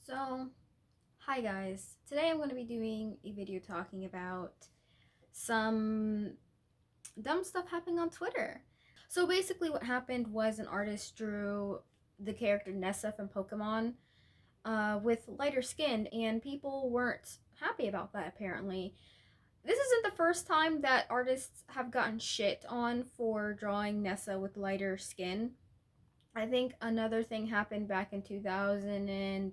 So, hi guys. Today I'm going to be doing a video talking about some dumb stuff happening on Twitter. So basically what happened was an artist drew the character Nessa from Pokemon with lighter skin, and people weren't happy about that apparently. This isn't the first time that artists have gotten shit on for drawing Nessa with lighter skin. I think another thing happened back in 2000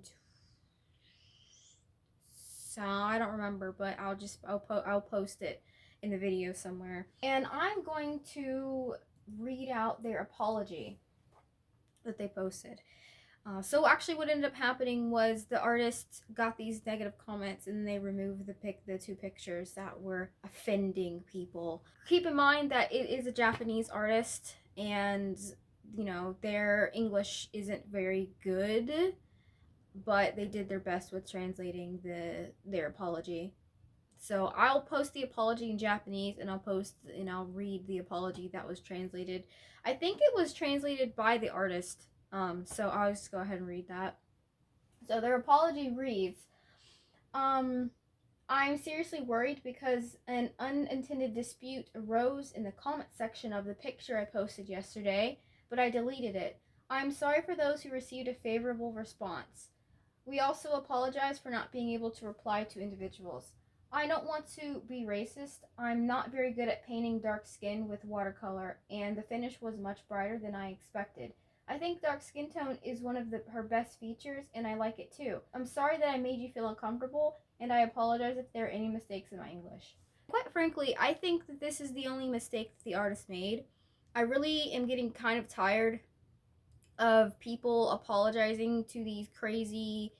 so I don't remember, but I'll post it in the video somewhere. And I'm going to read out their apology that they posted. So actually, what ended up happening was the artists got these negative comments, and they removed the two pictures that were offending people. Keep in mind that it is a Japanese artist, and their English isn't very good, but they did their best with translating their apology. So I'll post the apology in Japanese, and I'll read the apology that was translated. I think it was translated by the artist. So I'll just go ahead and read that. So their apology reads, I'm seriously worried because an unintended dispute arose in the comment section of the picture I posted yesterday, but I deleted it. I'm sorry for those who received a favorable response. We also apologize for not being able to reply to individuals. I don't want to be racist. I'm not very good at painting dark skin with watercolor, and the finish was much brighter than I expected. I think dark skin tone is one of her best features, and I like it too. I'm sorry that I made you feel uncomfortable, and I apologize if there are any mistakes in my English. Quite frankly, I think that this is the only mistake that the artist made. I really am getting kind of tired of people apologizing to these crazy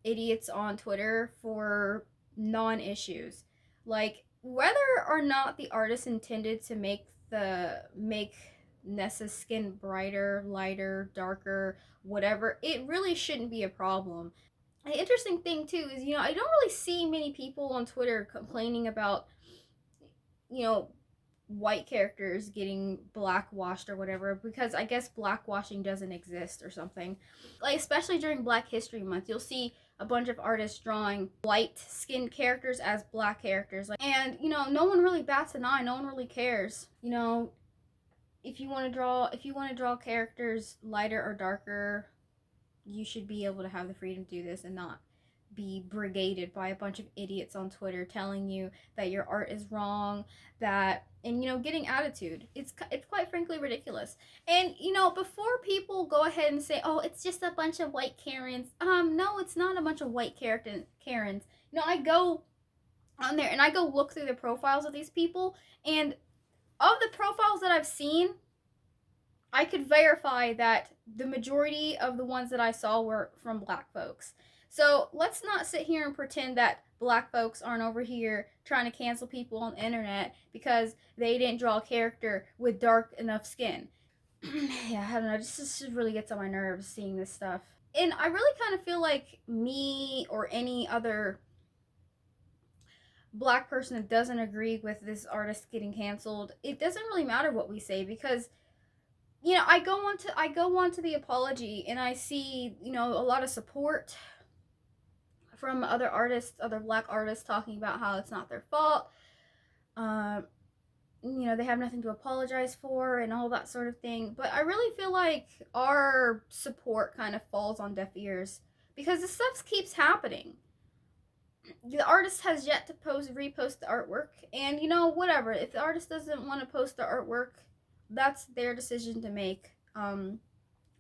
idiots on Twitter for non-issues. Like, whether or not the artist intended to make Nessa's skin brighter, lighter, darker, whatever, it really shouldn't be a problem. The interesting thing too is, I don't really see many people on Twitter complaining about, white characters getting blackwashed or whatever, because I guess blackwashing doesn't exist or something. Like, especially during Black History Month, you'll see a bunch of artists drawing white skinned characters as black characters. And no one really bats an eye, no one really cares. If you want to draw characters lighter or darker, you should be able to have the freedom to do this and not be brigaded by a bunch of idiots on Twitter telling you that your art is wrong, getting attitude. It's quite frankly ridiculous. And before people go ahead and say, "Oh, it's just a bunch of white Karens," no, it's not a bunch of white Karens. I go on there and I go look through the profiles of these people, and of the profiles that I've seen, I could verify that the majority of the ones that I saw were from black folks. So let's not sit here and pretend that black folks aren't over here trying to cancel people on the internet because they didn't draw a character with dark enough skin. Yeah, I don't know. This really gets on my nerves seeing this stuff. And I really kind of feel like me or any other black person that doesn't agree with this artist getting canceled, it doesn't really matter what we say, because I go on to the apology, and I see a lot of support from other artists, other black artists, talking about how it's not their fault. They have nothing to apologize for and all that sort of thing. But I really feel like our support kind of falls on deaf ears, because this stuff keeps happening. The artist has yet to repost the artwork, and whatever. If the artist doesn't want to post the artwork, that's their decision to make.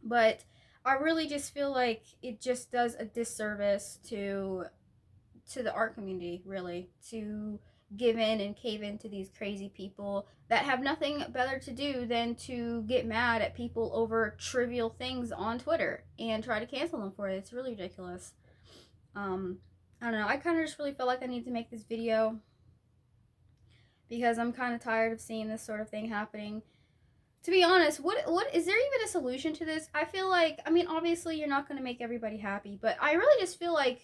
But I really just feel like it just does a disservice to the art community, really, to give in and cave into these crazy people that have nothing better to do than to get mad at people over trivial things on Twitter and try to cancel them for it. It's really ridiculous. I don't know. I kind of just really felt like I need to make this video because I'm kind of tired of seeing this sort of thing happening. To be honest, what is there even a solution to this? I feel like, obviously you're not going to make everybody happy, but I really just feel like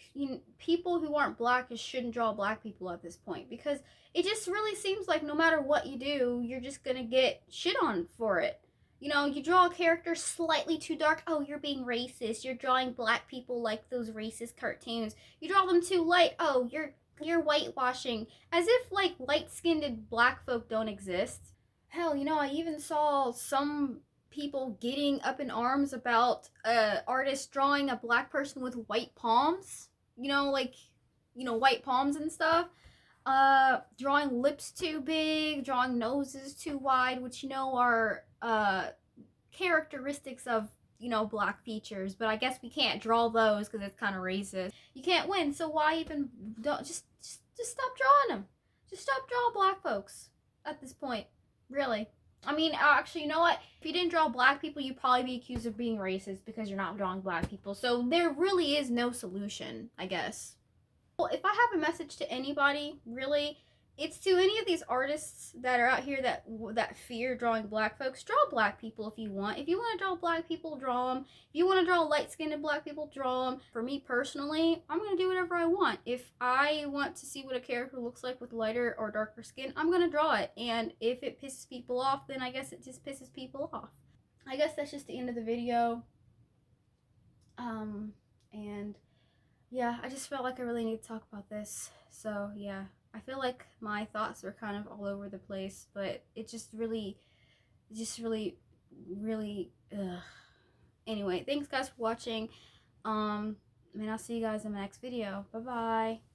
people who aren't black just shouldn't draw black people at this point, because it just really seems like no matter what you do, you're just going to get shit on for it. You know, you draw a character slightly too dark. Oh, you're being racist. You're drawing black people like those racist cartoons. You draw them too light. Oh, you're whitewashing. As if like light-skinned black folk don't exist. Hell, you know, I even saw some people getting up in arms about artist drawing a black person with white palms. You know, like, you know, white palms and stuff. Drawing lips too big, drawing noses too wide, which, you know, are characteristics of, you know, black features, but I guess we can't draw those because it's kind of racist. You can't win, so why even don't just stop drawing them? Just stop drawing black folks at this point, really. I mean, actually, you know what? If you didn't draw black people, you'd probably be accused of being racist because you're not drawing black people. So there really is no solution, I guess. Well, if I have a message to anybody, really, it's to any of these artists that are out here that fear drawing black folks. Draw black people if you want. If you want to draw black people, draw them. If you want to draw light-skinned black people, draw them. For me personally, I'm going to do whatever I want. If I want to see what a character looks like with lighter or darker skin, I'm going to draw it. And if it pisses people off, then I guess it just pisses people off. I guess that's just the end of the video. And yeah, I just felt like I really need to talk about this. So yeah, I feel like my thoughts are kind of all over the place, but it just really, ugh. Anyway, thanks guys for watching. And I'll see you guys in my next video. Bye bye.